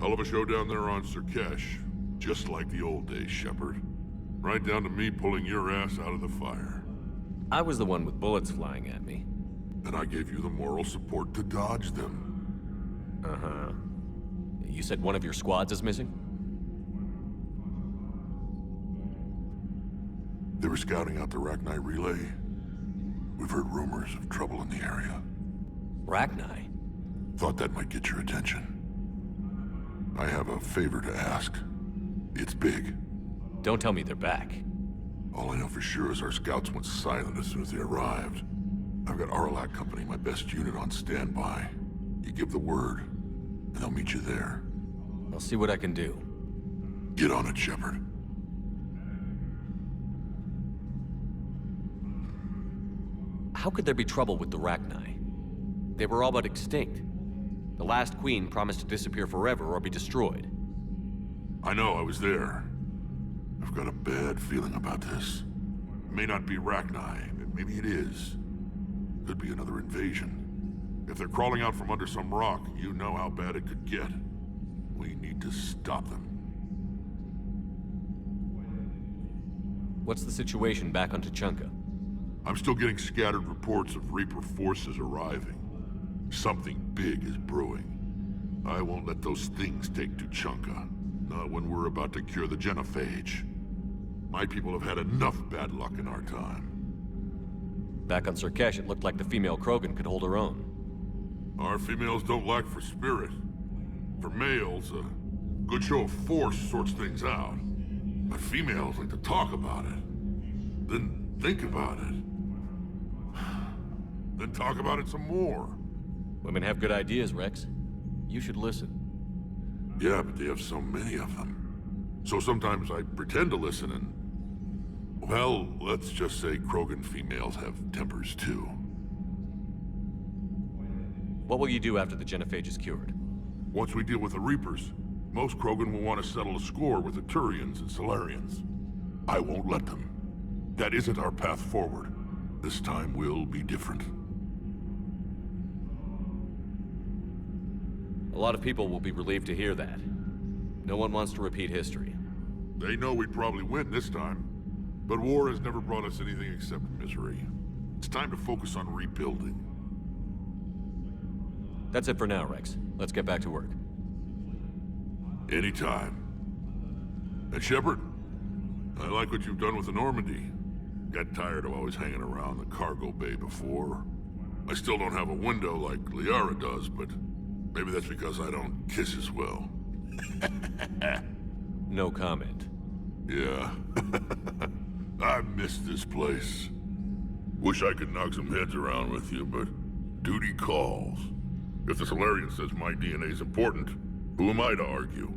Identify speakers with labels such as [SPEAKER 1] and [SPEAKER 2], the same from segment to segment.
[SPEAKER 1] Hell of a show down there on Surkesh. Just like the old days, Shepard. Right down to me pulling your ass out of the fire.
[SPEAKER 2] I was the one with bullets flying at me.
[SPEAKER 1] And I gave you the moral support to dodge them.
[SPEAKER 2] Uh-huh. You said one of your squads is missing?
[SPEAKER 1] They were scouting out the RACHNI relay. We've heard rumors of trouble in the area.
[SPEAKER 2] RACHNI?
[SPEAKER 1] Thought that might get your attention. I have a favor to ask. It's big.
[SPEAKER 2] Don't tell me they're back.
[SPEAKER 1] All I know for sure is our scouts went silent as soon as they arrived. I've got RACHNI Company, my best unit, on standby. You give the word, and they'll meet you there.
[SPEAKER 2] I'll see what I can do.
[SPEAKER 1] Get on it, Shepard.
[SPEAKER 2] How could there be trouble with the RACHNI? They were all but extinct. The last queen promised to disappear forever or be destroyed.
[SPEAKER 1] I know, I was there. I've got a bad feeling about this. It may not be RACHNI, maybe it is. Could be another invasion. If they're crawling out from under some rock, you know how bad it could get. We need to stop them.
[SPEAKER 2] What's the situation back on Tuchanka?
[SPEAKER 1] I'm still getting scattered reports of Reaper forces arriving. Something big is brewing. I won't let those things take Tuchanka. Not when we're about to cure the genophage. My people have had enough bad luck in our time.
[SPEAKER 2] Back on Surkesh, it looked like the female Krogan could hold her own.
[SPEAKER 1] Our females don't lack for spirit. For males, a good show of force sorts things out. But females like to talk about it. Then think about it. Then talk about it some more.
[SPEAKER 2] Women have good ideas, Rex. You should listen.
[SPEAKER 1] Yeah, but they have so many of them. So sometimes I pretend to listen and... Well, let's just say Krogan females have tempers too.
[SPEAKER 2] What will you do after the genophage is cured?
[SPEAKER 1] Once we deal with the Reapers, most Krogan will want to settle a score with the Turians and Solarians. I won't let them. That isn't our path forward. This time will be different.
[SPEAKER 2] A lot of people will be relieved to hear that. No one wants to repeat history.
[SPEAKER 1] They know we'd probably win this time. But war has never brought us anything except misery. It's time to focus on rebuilding.
[SPEAKER 2] That's it for now, Rex. Let's get back to work.
[SPEAKER 1] Anytime. And Shepard, I like what you've done with the Normandy. Got tired of always hanging around the cargo bay before. I still don't have a window like Liara does, but maybe that's because I don't kiss as well.
[SPEAKER 2] No comment.
[SPEAKER 1] Yeah. I miss this place. Wish I could knock some heads around with you, but duty calls. If the Solarian says my DNA is important, who am I to argue?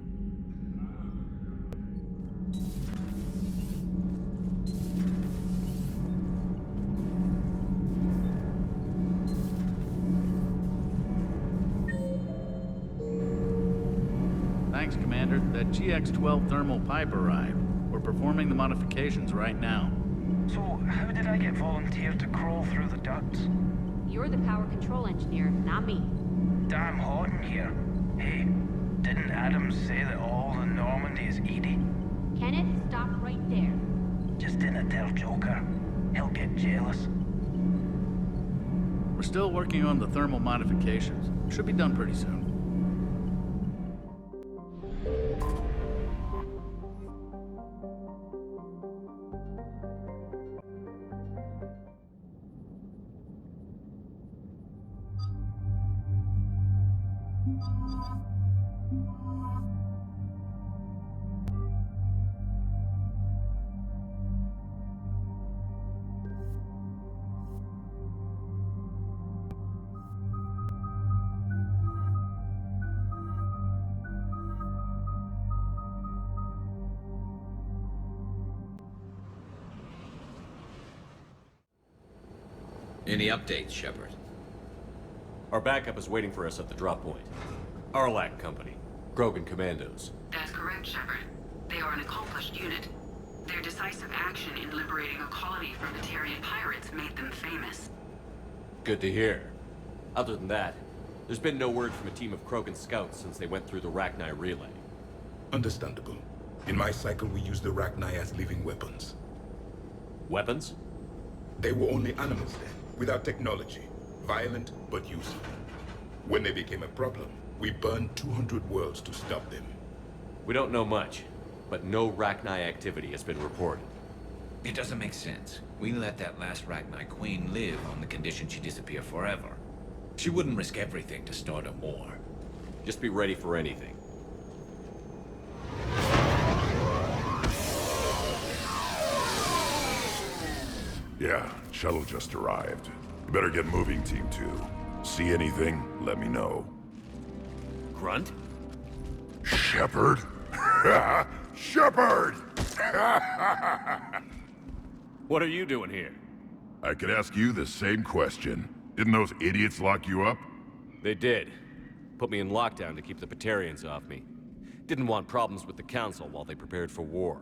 [SPEAKER 3] Thanks, Commander. That GX-12 thermal pipe arrived. We're performing the modifications right now.
[SPEAKER 4] So, how did I get volunteered to crawl through the ducts?
[SPEAKER 5] You're the power control engineer, not me.
[SPEAKER 4] Damn hot in here. Hey, didn't Adams say that all the Normandy is Edie?
[SPEAKER 5] Kenneth, stop right there.
[SPEAKER 4] Just didn't tell Joker. He'll get jealous.
[SPEAKER 3] We're still working on the thermal modifications. Should be done pretty soon.
[SPEAKER 6] Any updates, Shepard?
[SPEAKER 2] Our backup is waiting for us at the drop point. RACHNI Company. Krogan Commandos.
[SPEAKER 7] That's correct, Shepard. They are an accomplished unit. Their decisive action in liberating a colony from the Terrian pirates made them famous.
[SPEAKER 2] Good to hear. Other than that, There's been no word from a team of Krogan scouts since they went through the RACHNI relay.
[SPEAKER 8] Understandable. In my cycle, we use the RACHNI as living weapons.
[SPEAKER 2] Weapons?
[SPEAKER 8] They were only animals then, without technology. Violent, but useful. When they became a problem, we burned 200 worlds to stop them.
[SPEAKER 2] We don't know much, but no RACHNI activity has been reported.
[SPEAKER 6] It doesn't make sense. We let that last RACHNI queen live on the condition she disappear forever. She wouldn't risk everything to start a war.
[SPEAKER 2] Just be ready for anything.
[SPEAKER 1] Yeah, shuttle just arrived. You better get moving, Team 2. See anything, let me know.
[SPEAKER 2] Grunt?
[SPEAKER 1] Shepard? Shepard!
[SPEAKER 2] What are you doing here?
[SPEAKER 1] I could ask you the same question. Didn't those idiots lock you up?
[SPEAKER 2] They did. Put me in lockdown to keep the Batarians off me. Didn't want problems with the Council while they prepared for war.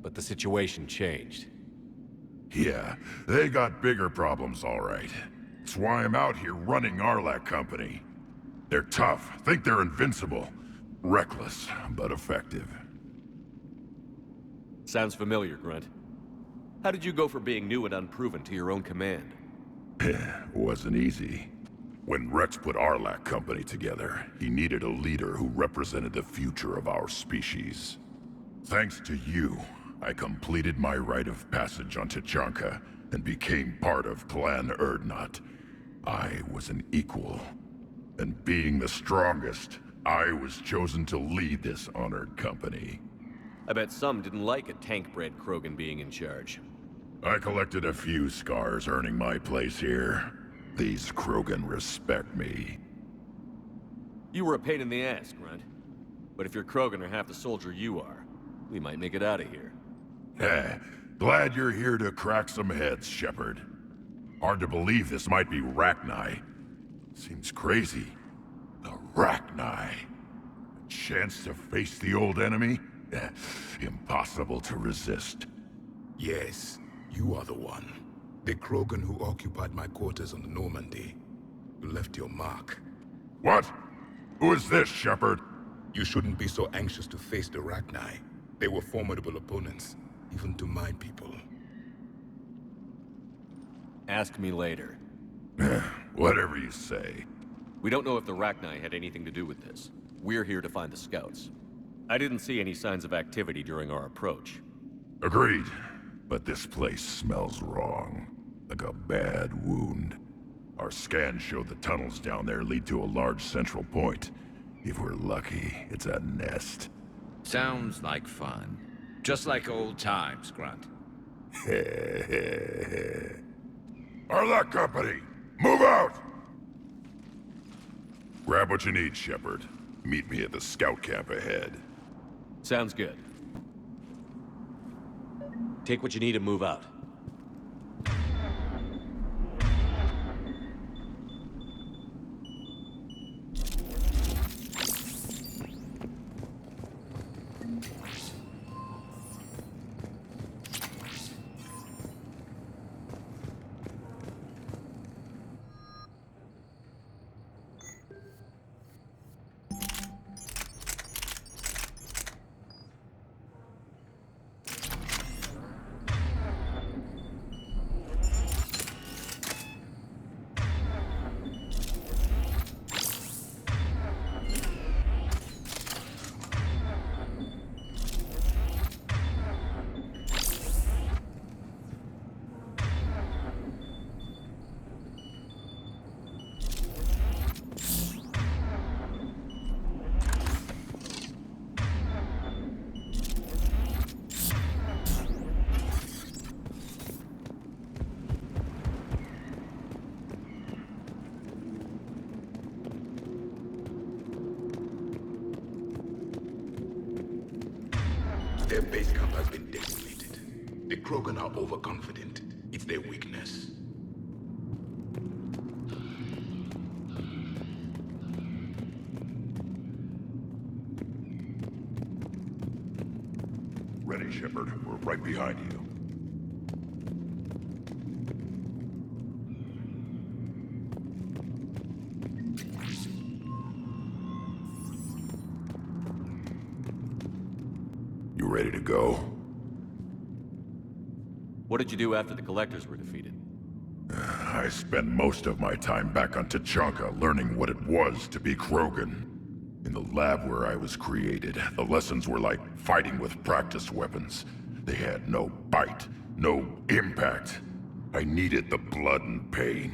[SPEAKER 2] But the situation changed.
[SPEAKER 1] Yeah, they got bigger problems, all right. That's why I'm out here running Arlac Company. They're tough, think they're invincible. Reckless, but effective.
[SPEAKER 2] Sounds familiar, Grunt. How did you go from being new and unproven to your own command?
[SPEAKER 1] Wasn't easy. When Rex put Arlac Company together, he needed a leader who represented the future of our species. Thanks to you, I completed my rite of passage on Tachanka and became part of Clan Erdnot. I was an equal. And being the strongest, I was chosen to lead this honored company.
[SPEAKER 2] I bet some didn't like a tank-bred Krogan being in charge.
[SPEAKER 1] I collected a few scars earning my place here. These Krogan respect me.
[SPEAKER 2] You were a pain in the ass, Grunt. But if your Krogan are half the soldier you are, we might make it out of here.
[SPEAKER 1] Glad you're here to crack some heads, Shepard. Hard to believe this might be RACHNI. Seems crazy. The RACHNI. A chance to face the old enemy? Impossible to resist.
[SPEAKER 8] Yes, you are the one. The Krogan who occupied my quarters on the Normandy. You left your mark.
[SPEAKER 1] What? Who is this, Shepard?
[SPEAKER 8] You shouldn't be so anxious to face the RACHNI. They were formidable opponents, even to my people.
[SPEAKER 2] Ask me later.
[SPEAKER 1] Whatever you say.
[SPEAKER 2] We don't know if the RACHNI had anything to do with this. We're here to find the scouts. I didn't see any signs of activity during our approach.
[SPEAKER 1] Agreed. But this place smells wrong. Like a bad wound. Our scans show the tunnels down there lead to a large central point. If we're lucky, it's a nest.
[SPEAKER 6] Sounds like fun. Just like old times, Grunt.
[SPEAKER 1] Arlac Company, move out! Grab what you need, Shepard. Meet me at the scout camp ahead.
[SPEAKER 2] Sounds good. Take what you need and move out.
[SPEAKER 8] Their base camp has been decimated. The Krogan are overconfident. It's their weakness.
[SPEAKER 1] Ready, Shepard. We're right behind you. ready to go?
[SPEAKER 2] What did you do after the Collectors were defeated?
[SPEAKER 1] I spent most of my time back on Tachanka learning what it was to be Krogan. In the lab where I was created, the lessons were like fighting with practice weapons. They had no bite, no impact. I needed the blood and pain.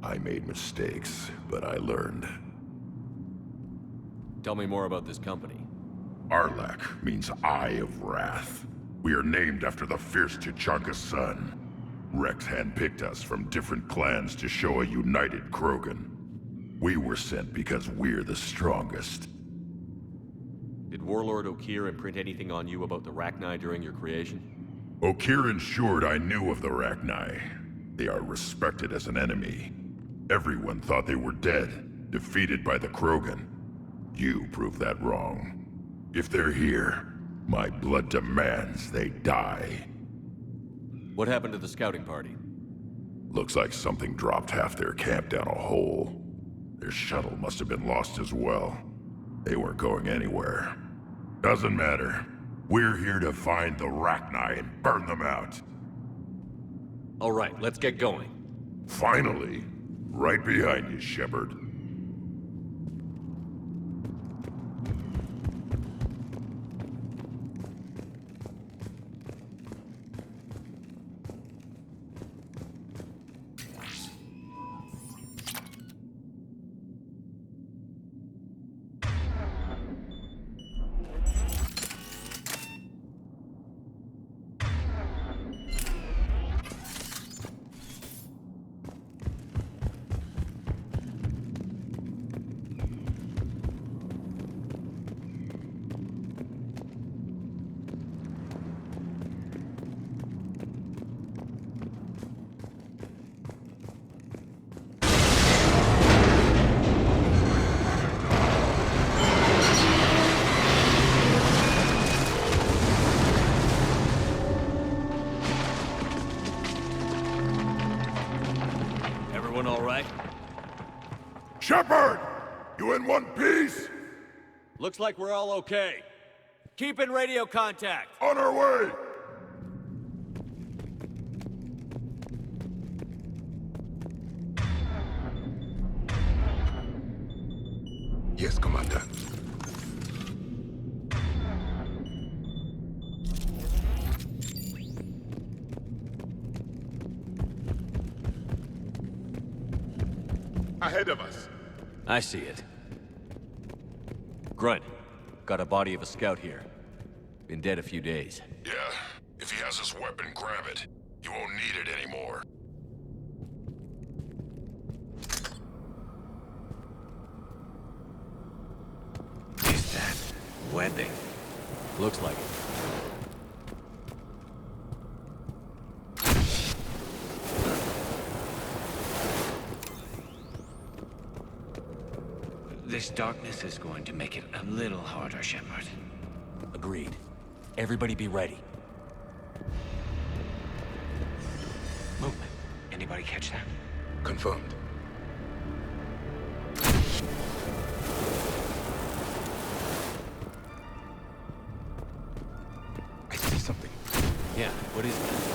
[SPEAKER 1] I made mistakes, but I learned.
[SPEAKER 2] Tell me more about this company.
[SPEAKER 1] Arlach means Eye of Wrath. We are named after the fierce Tachanka sun. Rex handpicked us from different clans to show a united Krogan. We were sent because we're the strongest.
[SPEAKER 2] Did Warlord Okeer imprint anything on you about the RACHNI during your creation?
[SPEAKER 1] Okeer ensured I knew of the RACHNI. They are respected as an enemy. Everyone thought they were dead, defeated by the Krogan. You proved that wrong. If they're here, my blood demands they die.
[SPEAKER 2] What happened to the scouting party?
[SPEAKER 1] Looks like something dropped half their camp down a hole. Their shuttle must have been lost as well. They weren't going anywhere. Doesn't matter. We're here to find the RACHNI and burn them out.
[SPEAKER 2] All right, let's get going.
[SPEAKER 1] Finally. Right behind you, Shepard.
[SPEAKER 2] Everyone all right?
[SPEAKER 1] Shepard! You in one piece?
[SPEAKER 2] Looks like we're all okay. Keep in radio contact.
[SPEAKER 1] On our way!
[SPEAKER 8] Yes, Commander. Ahead of us.
[SPEAKER 2] I see it. Grunt, got a body of a scout here. Been dead a few days.
[SPEAKER 1] Yeah. If he has his weapon, grab it. He won't need it anymore.
[SPEAKER 6] Is that webbing?
[SPEAKER 2] Looks like it.
[SPEAKER 6] This darkness is going to make it a little harder, Shepard.
[SPEAKER 2] Agreed. Everybody be ready.
[SPEAKER 6] Movement. Anybody catch that?
[SPEAKER 8] Confirmed. I see something.
[SPEAKER 2] Yeah, what is that?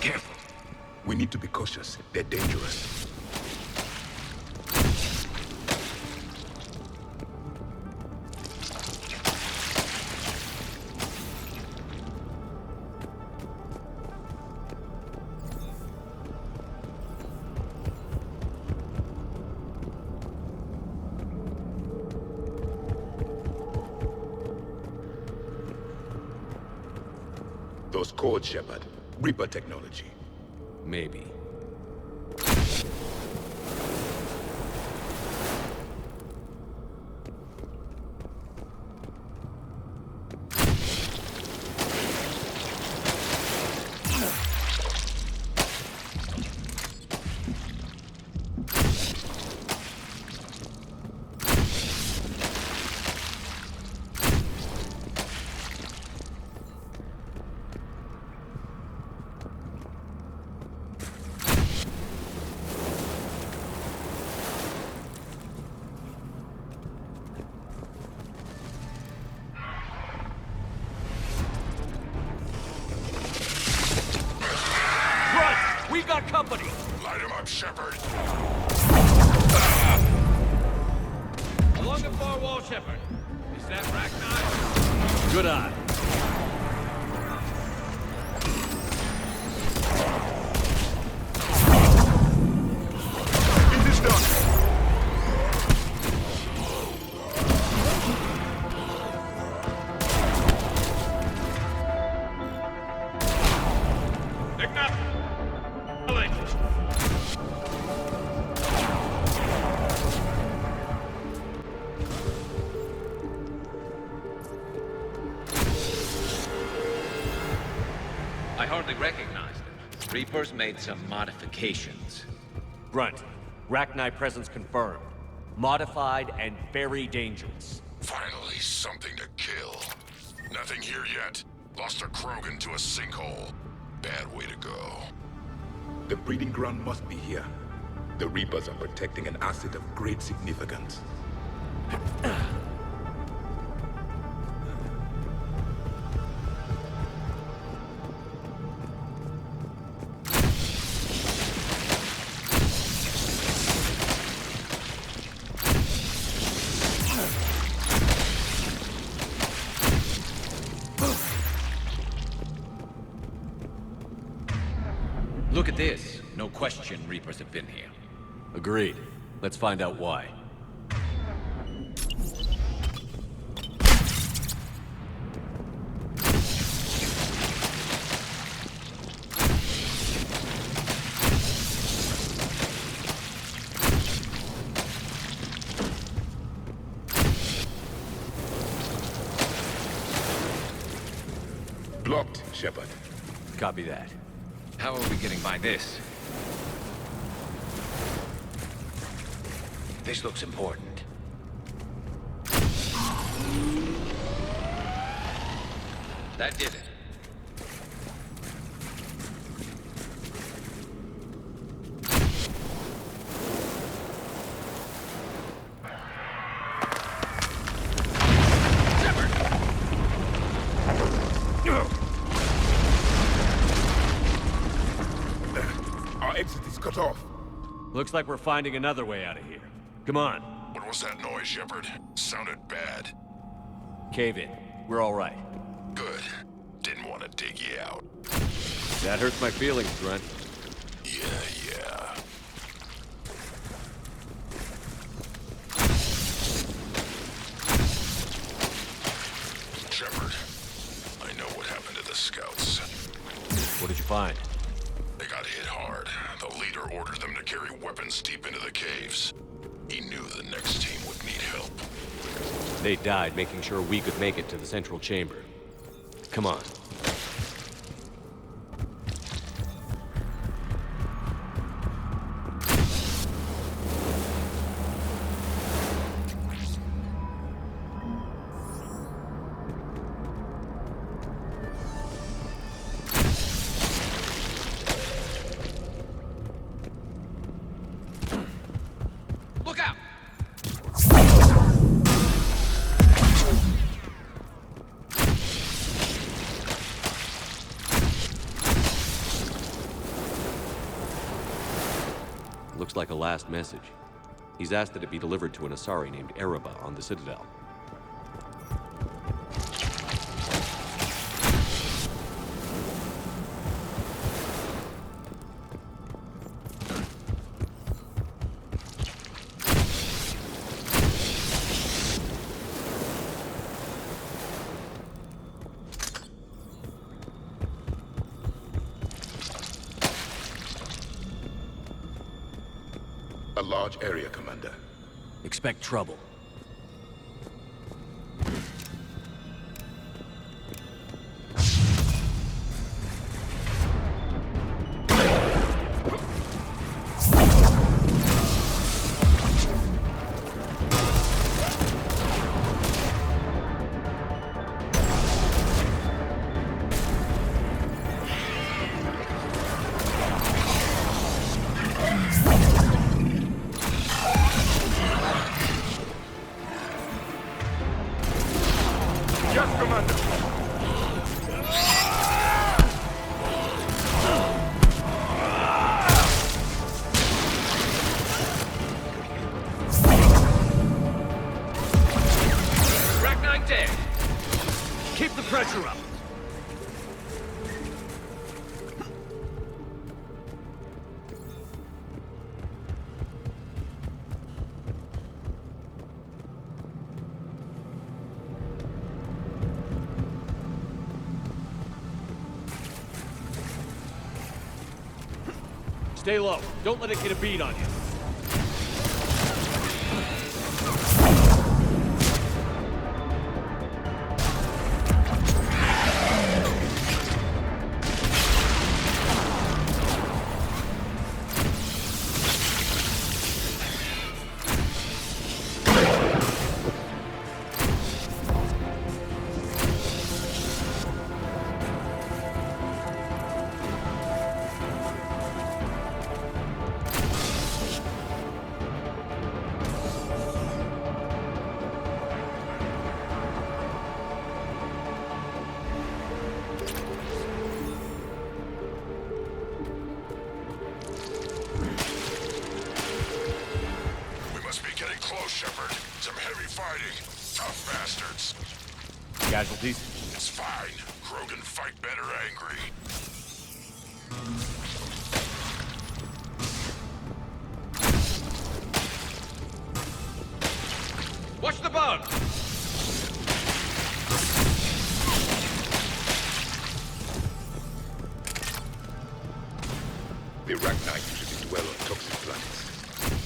[SPEAKER 6] Careful.
[SPEAKER 8] We need to be cautious. They're dangerous. Those codes, Shepard. Reaper technology.
[SPEAKER 2] Maybe. company!
[SPEAKER 1] Light him up, Shepard!
[SPEAKER 9] Along the far wall, Shepard. Is that RACHNI?
[SPEAKER 2] Good eye.
[SPEAKER 1] Get this done!
[SPEAKER 6] I hardly recognize them. Reapers made some modifications.
[SPEAKER 2] Grunt, RACHNI presence confirmed. Modified and very dangerous.
[SPEAKER 1] Finally, something to kill. Nothing here yet. Lost a Krogan to a sinkhole. Bad way to go.
[SPEAKER 8] The breeding ground must be here. The Reapers are protecting an asset of great significance.
[SPEAKER 6] Look at this. No question Reapers have been here.
[SPEAKER 2] Agreed. Let's find out why.
[SPEAKER 8] Blocked, Shepard.
[SPEAKER 2] Copy that.
[SPEAKER 6] How are we getting by this? This looks important. That did it.
[SPEAKER 8] Our exit is cut off.
[SPEAKER 2] Looks like we're finding another way out of here. Come on.
[SPEAKER 1] What was that noise, Shepard? Sounded bad.
[SPEAKER 2] Cave in. We're all right.
[SPEAKER 1] Good. Didn't want to dig you out.
[SPEAKER 2] That hurts my feelings, Grunt.
[SPEAKER 1] Yeah. Shepard, I know what happened to the scouts.
[SPEAKER 2] What did you find?
[SPEAKER 1] They got hit hard. The leader ordered them to carry weapons deep into the caves. He knew the next team would need help.
[SPEAKER 2] They died making sure we could make it to the central chamber. Come on.
[SPEAKER 6] Look out!
[SPEAKER 2] Looks like a last message. He's asked that it be delivered to an Asari named Erebah on the Citadel.
[SPEAKER 8] A large area, Commander.
[SPEAKER 2] Expect trouble.
[SPEAKER 8] Yes, Commander!
[SPEAKER 9] dead!
[SPEAKER 2] Keep the pressure up! Stay low. Don't let it get a bead on you. Casualties?
[SPEAKER 1] It's fine. Krogan fight better angry.
[SPEAKER 9] Watch the bug!
[SPEAKER 8] The RACHNI usually dwell on toxic planets.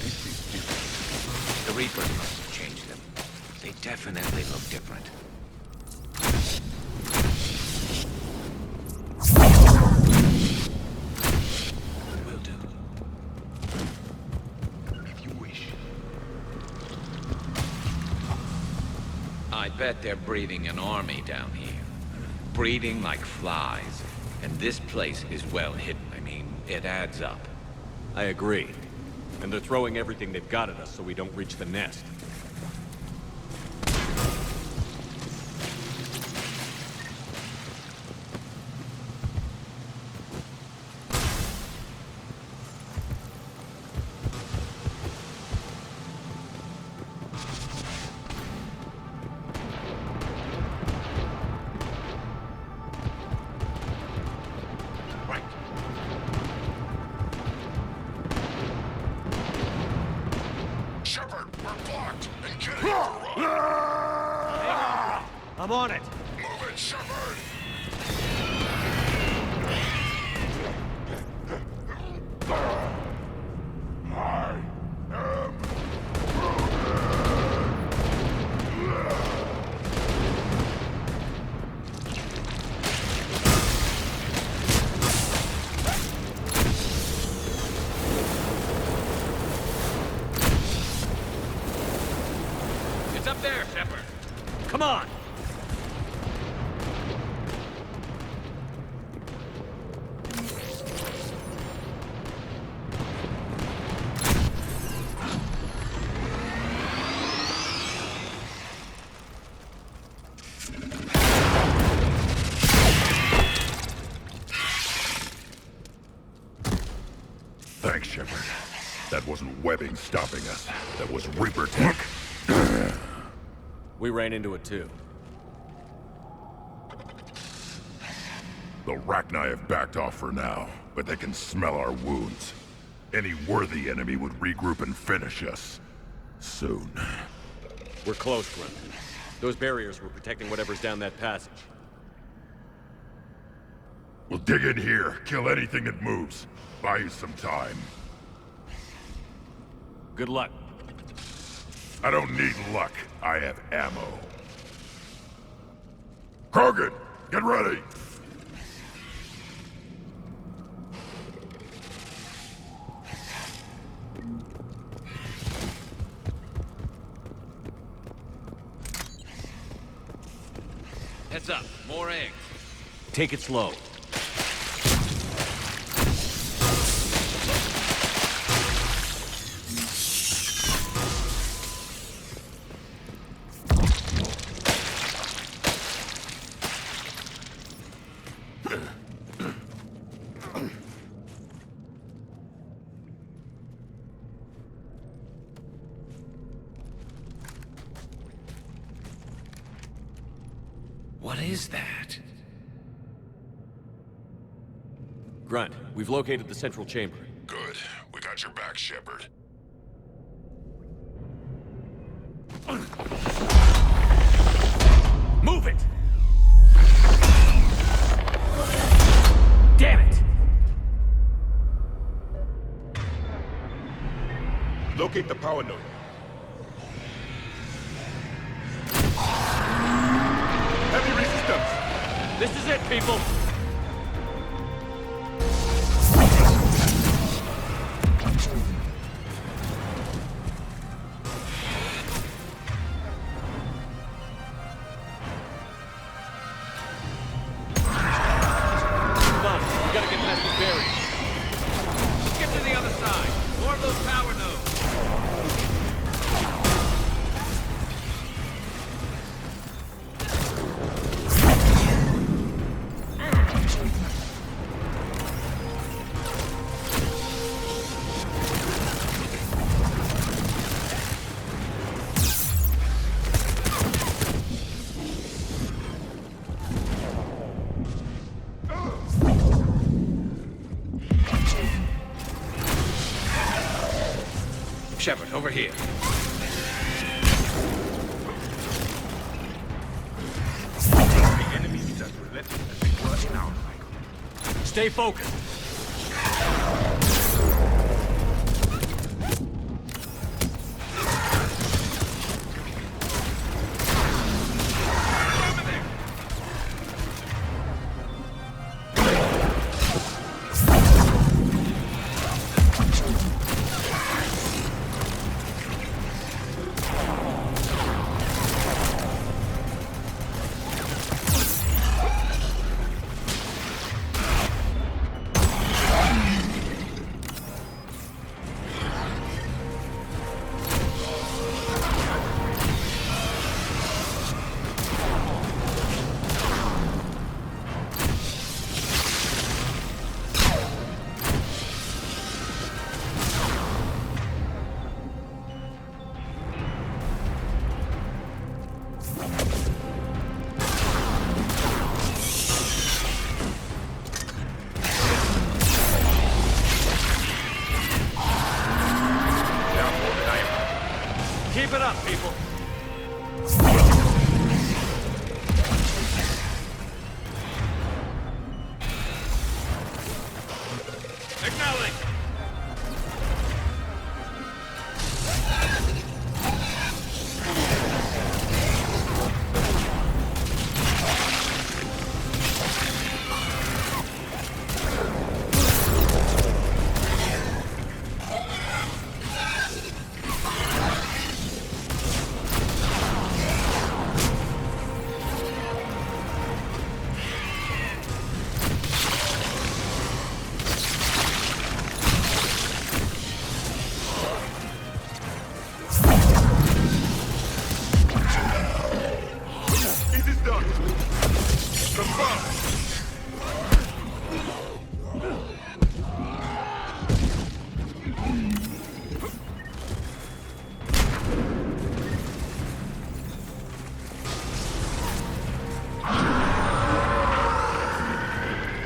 [SPEAKER 8] This is different.
[SPEAKER 6] The Reapers must have changed them. They definitely look different. Will do.
[SPEAKER 8] If you wish.
[SPEAKER 6] I bet they're breeding an army down here. Breeding like flies. And this place is well hidden. I mean, it adds up.
[SPEAKER 2] I agree. And they're throwing everything they've got at us so we don't reach the nest. I'm on it!
[SPEAKER 1] Move it, Shepard!
[SPEAKER 9] It's up there, Shepard!
[SPEAKER 2] Come on!
[SPEAKER 1] Thanks, Shepard. That wasn't webbing stopping us. That was Reaper tech.
[SPEAKER 2] We ran into it too.
[SPEAKER 1] The RACHNI have backed off for now, but they can smell our wounds. Any worthy enemy would regroup and finish us. Soon.
[SPEAKER 2] We're close, Grim. Those barriers were protecting whatever's down that passage.
[SPEAKER 1] We'll dig in here, kill anything that moves. Buy you some time.
[SPEAKER 2] Good luck.
[SPEAKER 1] I don't need luck. I have ammo. Krogan, get ready!
[SPEAKER 9] Heads up, more eggs.
[SPEAKER 2] Take it slow.
[SPEAKER 6] What is that?
[SPEAKER 2] Grunt, we've located the central chamber.
[SPEAKER 1] Good. We got your back, Shepard.
[SPEAKER 2] Move it! Damn it!
[SPEAKER 8] Locate the power node. Heavy resistance!
[SPEAKER 2] This is it, people! Come on, we gotta get past this barrier.
[SPEAKER 9] Get to the other side. More of those power nodes.
[SPEAKER 6] Shepard, over here.
[SPEAKER 8] The enemy is as relentless as they were in our cycle.
[SPEAKER 2] Stay focused. Keep it up, people.
[SPEAKER 9] Acknowledge.
[SPEAKER 8] It is done. Confirmed.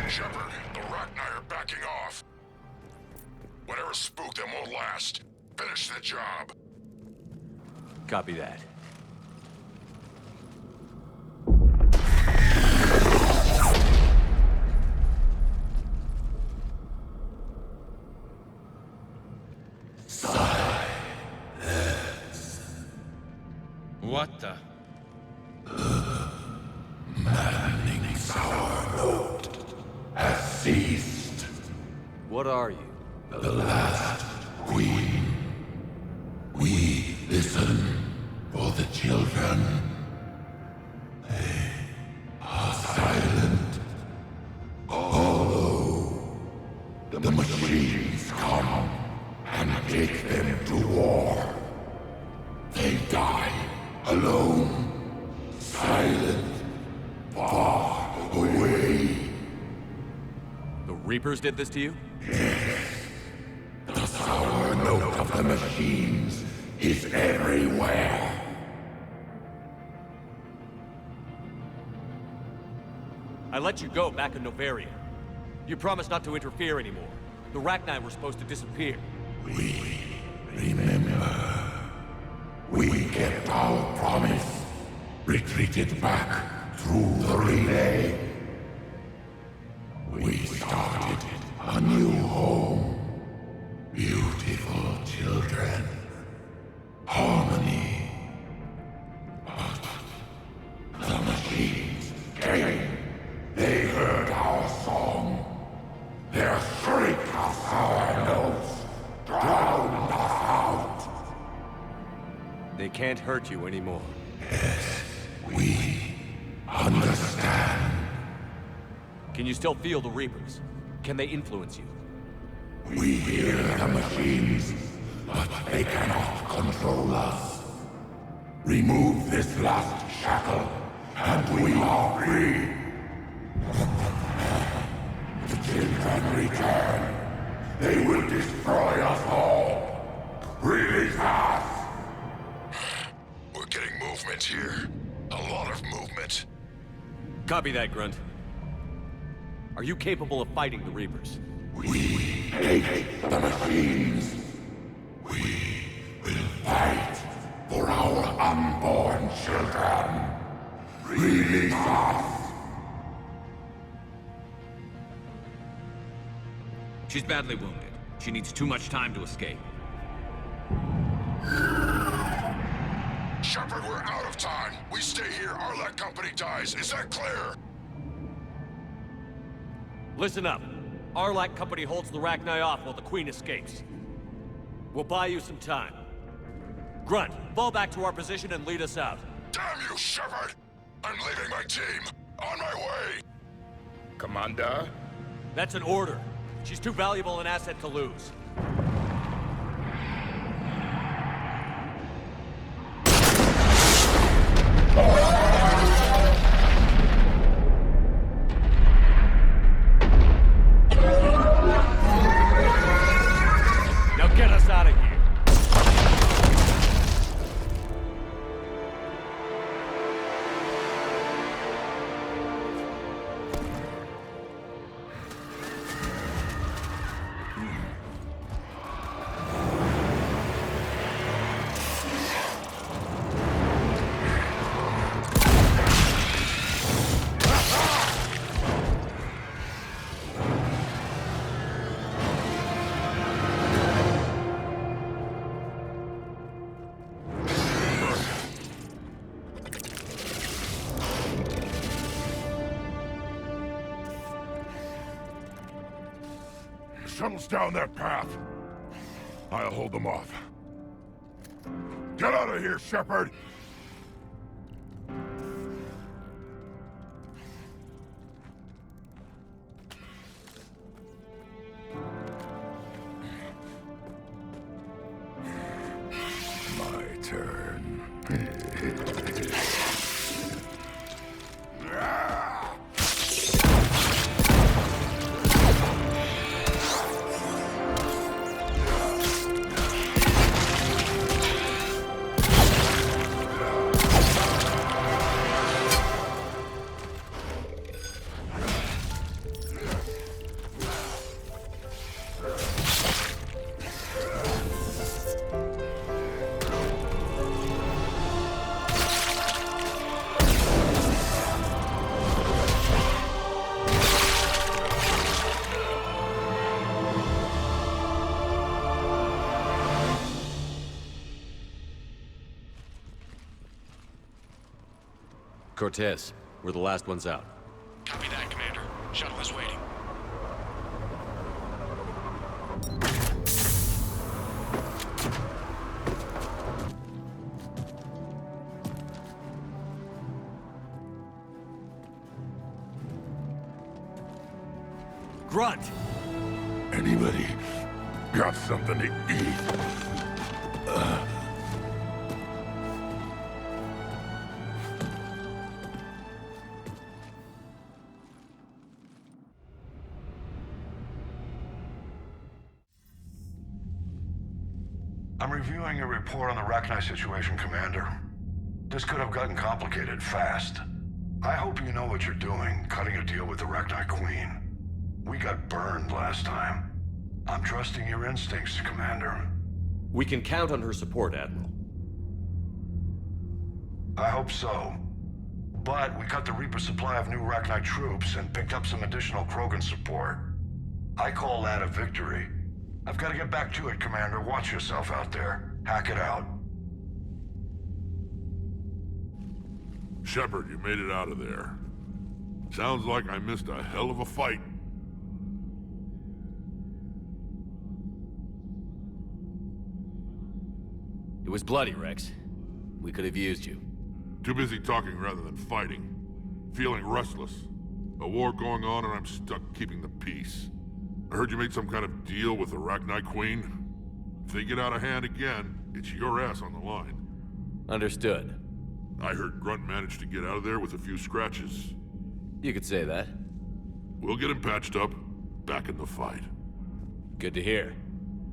[SPEAKER 1] Shepard, the RACHNI are backing off. Whatever spooked them won't last. Finish the job.
[SPEAKER 2] Copy that.
[SPEAKER 6] What the?
[SPEAKER 10] Ceased.
[SPEAKER 2] What are you?
[SPEAKER 10] The last queen. We listen for the children. They are silent. Although the machines come and take them to war, they die alone, silent, far away.
[SPEAKER 2] The Reapers did this to you?
[SPEAKER 10] The sour note of the machines is everywhere.
[SPEAKER 2] I let you go back in Novaria. You promised not to interfere anymore. The RACHNI were supposed to disappear.
[SPEAKER 10] We remember. We kept our promise. Retreated back through the relay. We started a new home. Beautiful children. Harmony. But the machines came. They heard our song. Their shriek of sour notes drowned us out.
[SPEAKER 2] They can't hurt you anymore.
[SPEAKER 10] Yes, we understand.
[SPEAKER 2] Can you still feel the Reapers? Can they influence you?
[SPEAKER 10] We hear the machines, but they cannot control us. Remove this last shackle, and we are free. The children return. They will destroy us all. Release us!
[SPEAKER 1] We're getting movement here. A lot of movement.
[SPEAKER 2] Copy that, Grunt. Are you capable of fighting the Reapers?
[SPEAKER 10] We hate the machines. We will fight for our unborn children. Release us!
[SPEAKER 6] She's badly wounded. She needs too much time to escape.
[SPEAKER 1] Shepard, we're out of time. We stay here, our Let company dies. Is that clear?
[SPEAKER 2] Listen up. Arlac Company holds the RACHNI off while the Queen escapes. We'll buy you some time. Grunt, fall back to our position and lead us out.
[SPEAKER 1] Damn you, Shepard! I'm leaving my team. On my way!
[SPEAKER 8] Commander?
[SPEAKER 2] That's an order. She's too valuable an asset to lose. Now get us out of here.
[SPEAKER 1] Shuttle's down that path. I'll hold them off. Get out of here, Shepard! My turn.
[SPEAKER 2] Cortez, we're the last ones out.
[SPEAKER 9] Copy that, Commander. Shuttle is waiting.
[SPEAKER 2] Grunt!
[SPEAKER 1] Anybody got something to eat?
[SPEAKER 11] I'm reviewing your report on the RACHNI situation, Commander. This could have gotten complicated fast. I hope you know what you're doing, cutting a deal with the RACHNI Queen. We got burned last time. I'm trusting your instincts, Commander.
[SPEAKER 2] We can count on her support, Admiral.
[SPEAKER 11] I hope so. But we cut the Reaper supply of new RACHNI troops and picked up some additional Krogan support. I call that a victory. I've got to get back to it, Commander. Watch yourself out there. Hack it out.
[SPEAKER 1] Shepard, you made it out of there. Sounds like I missed a hell of a fight.
[SPEAKER 2] It was bloody, Rex. We could have used you.
[SPEAKER 1] Too busy talking rather than fighting. Feeling restless. A war going on and I'm stuck keeping the peace. I heard you made some kind of deal with the RACHNI Queen. If they get out of hand again, it's your ass on the line.
[SPEAKER 2] Understood.
[SPEAKER 1] I heard Grunt managed to get out of there with a few scratches.
[SPEAKER 2] You could say that.
[SPEAKER 1] We'll get him patched up, back in the fight.
[SPEAKER 2] Good to hear.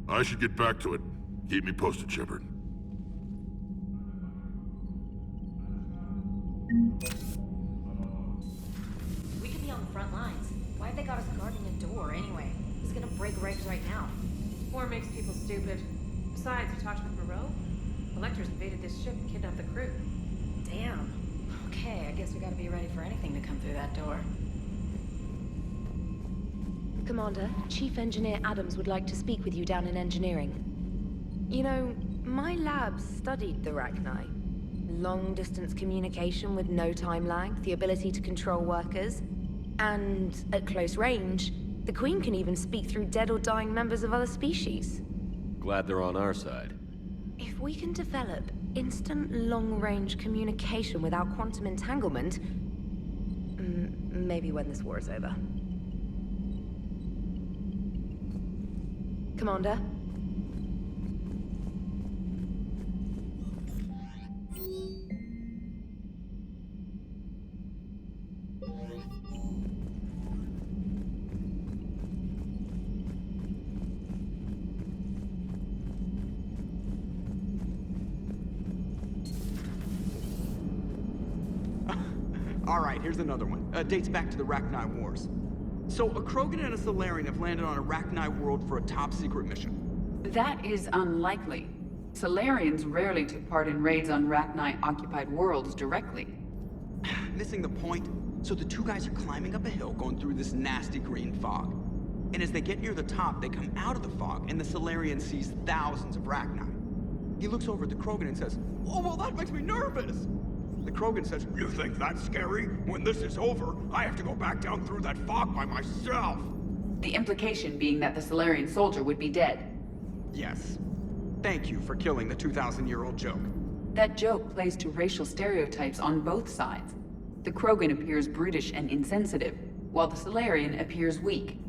[SPEAKER 1] I should get back to it. Keep me posted, Shepard.
[SPEAKER 12] We could be on the front lines. Why have they got us guarding a door anyway? He's gonna break regs right now.
[SPEAKER 13] War makes people stupid. Besides, you talked with Moreau? Electors invaded this ship and kidnapped the crew.
[SPEAKER 12] Damn. Okay, I guess we gotta be ready for anything to come through that door.
[SPEAKER 14] Commander, Chief Engineer Adams would like to speak with you down in engineering. You know, my lab studied the RACHNI. Long-distance communication with no time lag, the ability to control workers, and at close range, the Queen can even speak through dead or dying members of other species.
[SPEAKER 2] Glad they're on our side.
[SPEAKER 14] If we can develop instant long-range communication without quantum entanglement, maybe when this war is over. Commander?
[SPEAKER 15] Alright, here's another one. Dates back to the RACHNI Wars. So, a Krogan and a Salarian have landed on a RACHNI world for a top-secret mission.
[SPEAKER 16] That is unlikely. Salarians rarely took part in raids on RACHNI-occupied worlds directly.
[SPEAKER 15] Missing the point? So the two guys are climbing up a hill going through this nasty green fog. And as they get near the top, they come out of the fog, and the Salarian sees thousands of RACHNI. He looks over at the Krogan and says, "Oh, well, that makes me nervous!" The Krogan says, "You think that's scary? When this is over, I have to go back down through that fog by myself."
[SPEAKER 16] The implication being that the Salarian soldier would be dead.
[SPEAKER 15] Yes. Thank you for killing the 2,000-year-old joke.
[SPEAKER 16] That joke plays to racial stereotypes on both sides. The Krogan appears brutish and insensitive, while the Salarian appears weak.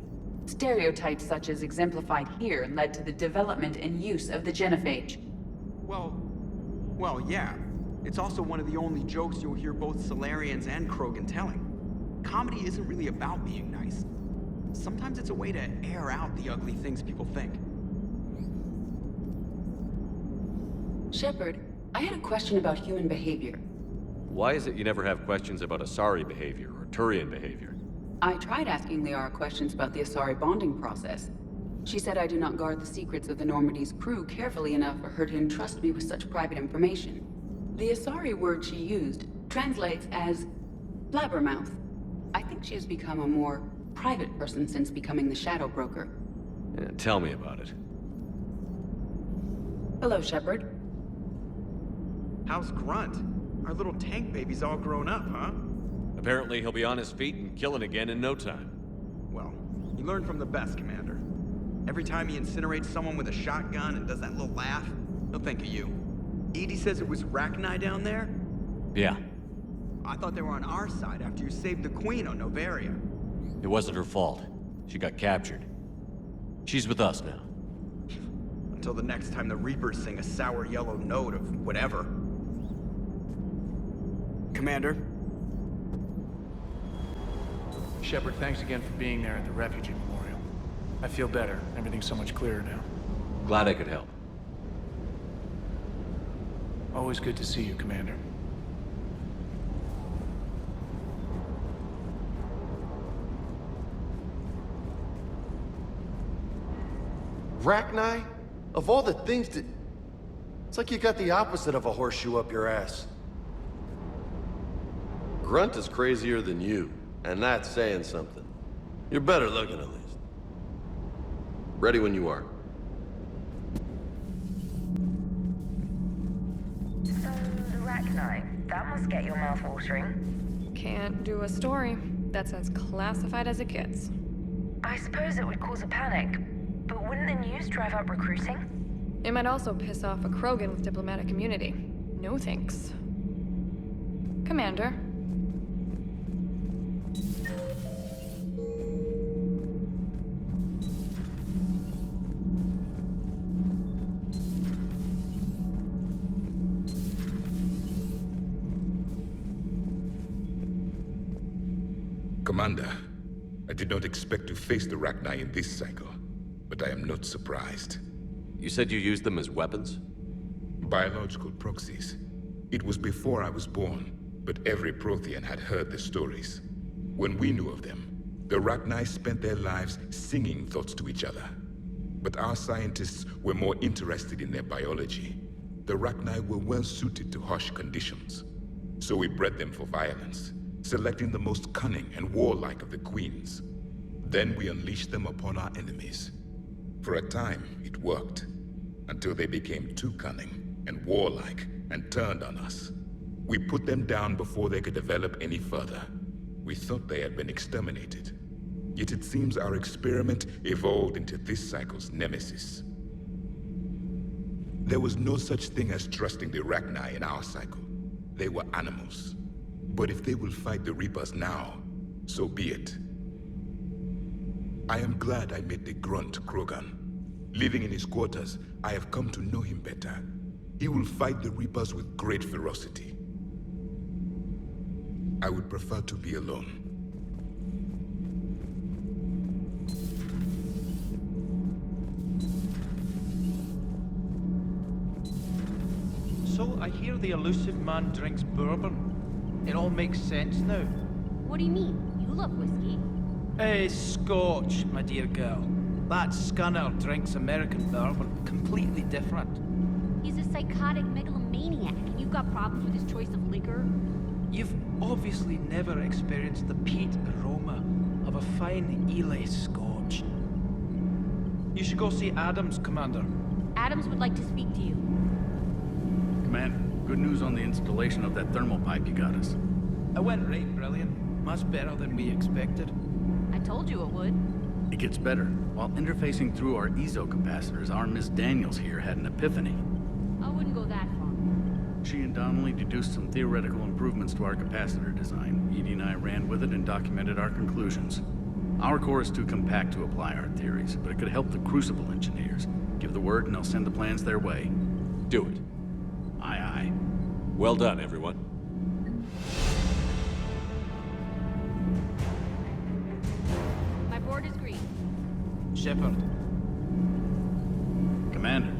[SPEAKER 16] Stereotypes such as exemplified here led to the development and use of the genophage.
[SPEAKER 15] Well, yeah. It's also one of the only jokes you'll hear both Salarians and Krogan telling. Comedy isn't really about being nice. Sometimes it's a way to air out the ugly things people think.
[SPEAKER 16] Shepard, I had a question about human behavior.
[SPEAKER 2] Why is it you never have questions about Asari behavior or Turian behavior?
[SPEAKER 16] I tried asking Liara questions about the Asari bonding process. She said I do not guard the secrets of the Normandy's crew carefully enough for her to entrust me with such private information. The Asari word she used translates as blabbermouth. I think she has become a more private person since becoming the Shadow Broker.
[SPEAKER 2] Yeah, tell me about it.
[SPEAKER 16] Hello, Shepard.
[SPEAKER 15] How's Grunt? Our little tank baby's all grown up, huh?
[SPEAKER 2] Apparently he'll be on his feet and killing again in no time.
[SPEAKER 15] Well, he learned from the best, Commander. Every time he incinerates someone with a shotgun and does that little laugh, he'll think of you. Edie says it was RACHNI down there?
[SPEAKER 2] Yeah.
[SPEAKER 15] I thought they were on our side after you saved the Queen on Novaria.
[SPEAKER 2] It wasn't her fault. She got captured. She's with us now.
[SPEAKER 15] Until the next time the Reapers sing a sour yellow note of whatever. Commander?
[SPEAKER 3] Shepard, thanks again for being there at the Refugee Memorial. I feel better. Everything's so much clearer now.
[SPEAKER 2] Glad I could help.
[SPEAKER 3] Always good to see you, Commander.
[SPEAKER 17] RACHNI? Of all the things that... It's like you got the opposite of a horseshoe up your ass.
[SPEAKER 18] Grunt is crazier than you, and that's saying something. You're better looking, at least. Ready when you are.
[SPEAKER 19] So, the RACHNI, that must get your mouth watering.
[SPEAKER 13] Can't do a story. That's as classified as it gets.
[SPEAKER 19] I suppose it would cause a panic, but wouldn't the news drive up recruiting?
[SPEAKER 13] It might also piss off a Krogan with diplomatic immunity. No thanks. Commander.
[SPEAKER 8] Commander, I did not expect to face the RACHNI in this cycle, but I am not surprised.
[SPEAKER 2] You said you used them as weapons?
[SPEAKER 8] Biological proxies. It was before I was born, but every Prothean had heard the stories. When we knew of them, the RACHNI spent their lives singing thoughts to each other. But our scientists were more interested in their biology. The RACHNI were well suited to harsh conditions. So we bred them for violence, selecting the most cunning and warlike of the queens. Then we unleashed them upon our enemies. For a time, it worked, until they became too cunning and warlike and turned on us. We put them down before they could develop any further. We thought they had been exterminated. Yet it seems our experiment evolved into this cycle's nemesis. There was no such thing as trusting the RACHNI in our cycle. They were animals. But if they will fight the Reapers now, so be it. I am glad I met the grunt Krogan. Living in his quarters, I have come to know him better. He will fight the Reapers with great ferocity. I would prefer to be alone.
[SPEAKER 20] So I hear the elusive man drinks bourbon. It all makes sense now.
[SPEAKER 5] What do you mean? You love whiskey.
[SPEAKER 20] Scotch, my dear girl. That scunner drinks American bourbon. Completely different.
[SPEAKER 5] He's a psychotic megalomaniac, and you've got problems with his choice of liquor?
[SPEAKER 20] You've obviously never experienced the peat aroma of a fine Ely Scotch. You should go see Adams, Commander.
[SPEAKER 5] Adams would like to speak to you.
[SPEAKER 3] Commander, good news on the installation of that thermal pipe you got us.
[SPEAKER 20] It went right brilliant. Much better than we expected.
[SPEAKER 5] I told you it would.
[SPEAKER 3] It gets better. While interfacing through our ezo capacitors, our Miss Daniels here had an epiphany.
[SPEAKER 5] I wouldn't go that far.
[SPEAKER 3] She and Donnelly deduced some theoretical improvements to our capacitor design. Edie and I ran with it and documented our conclusions. Our core is too compact to apply our theories, but it could help the Crucible engineers. Give the word and I'll send the plans their way.
[SPEAKER 2] Do it.
[SPEAKER 3] Aye, aye.
[SPEAKER 2] Well done, everyone.
[SPEAKER 5] My board is green.
[SPEAKER 20] Shepard.
[SPEAKER 3] Commander.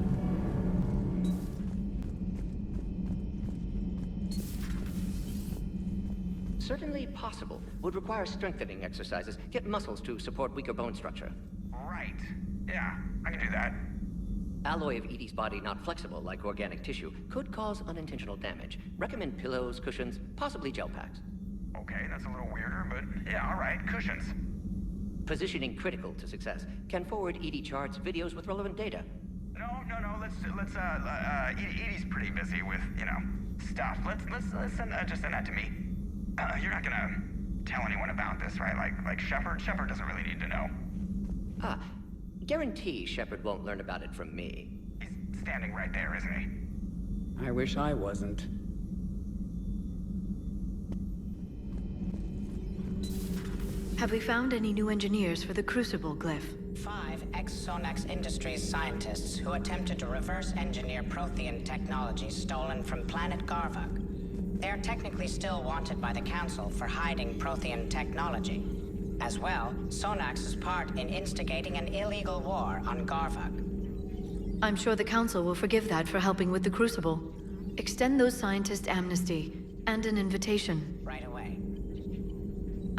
[SPEAKER 21] Certainly possible. Would require strengthening exercises. Get muscles to support weaker bone structure.
[SPEAKER 4] Right. Yeah, I can do that.
[SPEAKER 21] Alloy of Edie's body not flexible like organic tissue. Could cause unintentional damage. Recommend pillows, cushions, possibly gel packs.
[SPEAKER 4] Okay, that's a little weirder, but yeah, all right, cushions.
[SPEAKER 21] Positioning critical to success. Can forward Edie charts, videos with relevant data.
[SPEAKER 4] No, let's Edie's pretty busy with, stuff. Let's send that to me. You're not gonna tell anyone about this, right? Like Shepard? Shepard doesn't really need to know.
[SPEAKER 21] Guarantee Shepard won't learn about it from me.
[SPEAKER 4] He's standing right there, isn't he?
[SPEAKER 22] I wish I wasn't.
[SPEAKER 23] Have we found any new engineers for the Crucible glyph?
[SPEAKER 24] 5 ex-Sonax Industries scientists who attempted to reverse engineer Prothean technology stolen from planet Garvuk. They're technically still wanted by the Council for hiding Prothean technology. As well, Sonax's part in instigating an illegal war on Garvuk.
[SPEAKER 23] I'm sure the Council will forgive that for helping with the Crucible. Extend those scientists amnesty and an invitation.
[SPEAKER 24] Right away.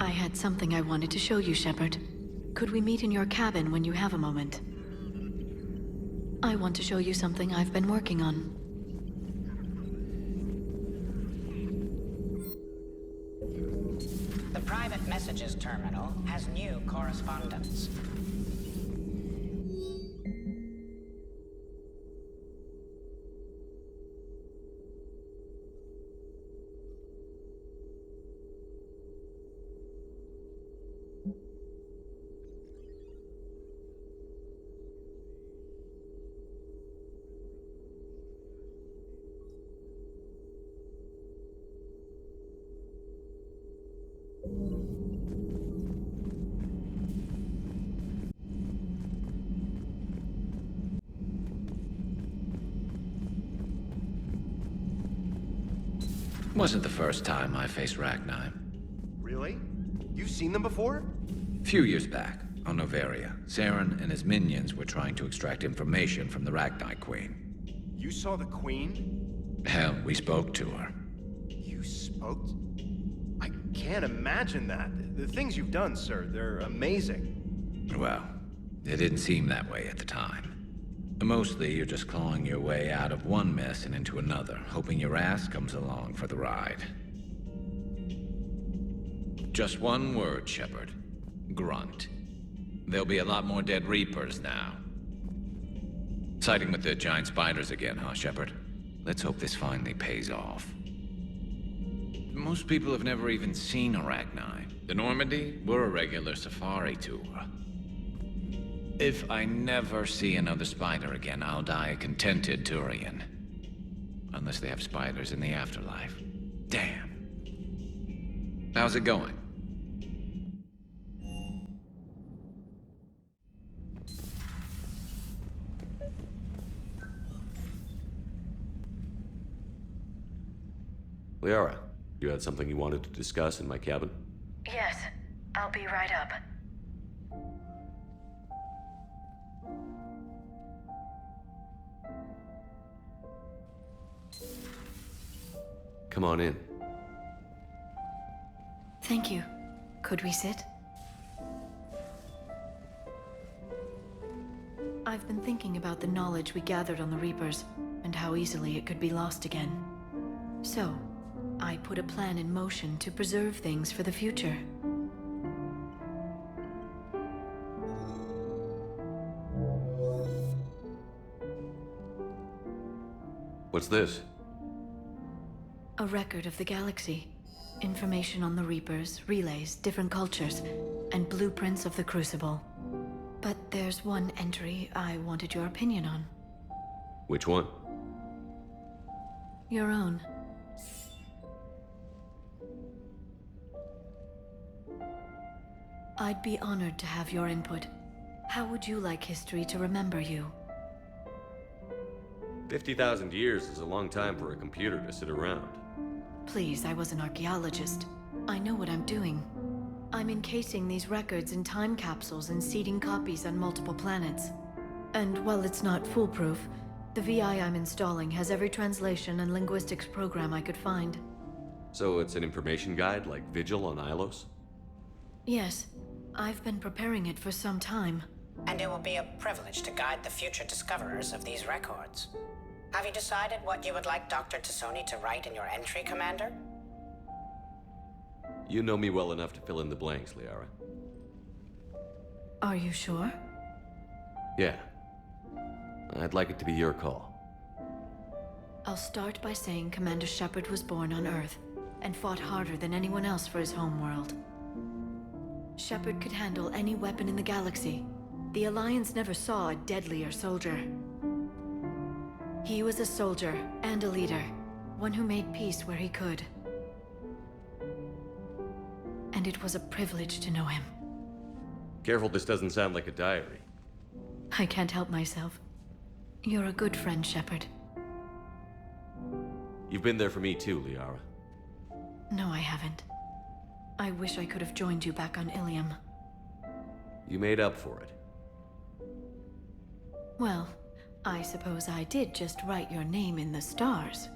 [SPEAKER 23] I had something I wanted to show you, Shepard. Could we meet in your cabin when you have a moment? I want to show you something I've been working on.
[SPEAKER 24] The private messages terminal has new correspondence.
[SPEAKER 6] Wasn't the first time I faced RACHNI.
[SPEAKER 17] Really? You've seen them before?
[SPEAKER 6] Few years back, on Novaria, Saren and his minions were trying to extract information from the RACHNI Queen.
[SPEAKER 17] You saw the Queen?
[SPEAKER 6] Hell, we spoke to her.
[SPEAKER 17] You spoke? I can't imagine that. The things you've done, sir, they're amazing.
[SPEAKER 6] Well, it didn't seem that way at the time. Mostly, you're just clawing your way out of one mess and into another, hoping your ass comes along for the ride. Just one word, Shepard. Grunt. There'll be a lot more dead Reapers now. Siding with the giant spiders again, huh, Shepard? Let's hope this finally pays off. Most people have never even seen RACHNI. The Normandy, we're a regular safari tour. If I never see another spider again, I'll die a contented Turian. Unless they have spiders in the afterlife. Damn. How's it going?
[SPEAKER 2] Liara, you had something you wanted to discuss in my cabin?
[SPEAKER 19] Yes, I'll be right up.
[SPEAKER 2] Come on in.
[SPEAKER 23] Thank you. Could we sit? I've been thinking about the knowledge we gathered on the Reapers, and how easily it could be lost again. So, I put a plan in motion to preserve things for the future.
[SPEAKER 2] What's this?
[SPEAKER 23] A record of the galaxy. Information on the Reapers, relays, different cultures, and blueprints of the Crucible. But there's one entry I wanted your opinion on.
[SPEAKER 2] Which one?
[SPEAKER 23] Your own. I'd be honored to have your input. How would you like history to remember you?
[SPEAKER 2] 50,000 years is a long time for a computer to sit around.
[SPEAKER 23] Please, I was an archaeologist. I know what I'm doing. I'm encasing these records in time capsules and seeding copies on multiple planets. And while it's not foolproof, the VI I'm installing has every translation and linguistics program I could find.
[SPEAKER 2] So it's an information guide like Vigil on Ilos?
[SPEAKER 23] Yes. I've been preparing it for some time.
[SPEAKER 24] And it will be a privilege to guide the future discoverers of these records. Have you decided what you would like Dr. Tassoni to write in your entry, Commander?
[SPEAKER 2] You know me well enough to fill in the blanks, Liara.
[SPEAKER 23] Are you sure?
[SPEAKER 2] Yeah. I'd like it to be your call.
[SPEAKER 23] I'll start by saying Commander Shepard was born on Earth, and fought harder than anyone else for his homeworld. Shepard could handle any weapon in the galaxy. The Alliance never saw a deadlier soldier. He was a soldier and a leader, one who made peace where he could. And it was a privilege to know him.
[SPEAKER 2] Careful, this doesn't sound like a diary.
[SPEAKER 23] I can't help myself. You're a good friend, Shepard.
[SPEAKER 2] You've been there for me too, Liara.
[SPEAKER 23] No, I haven't. I wish I could have joined you back on Ilium.
[SPEAKER 2] You made up for it.
[SPEAKER 23] Well, I suppose I did just write your name in the stars.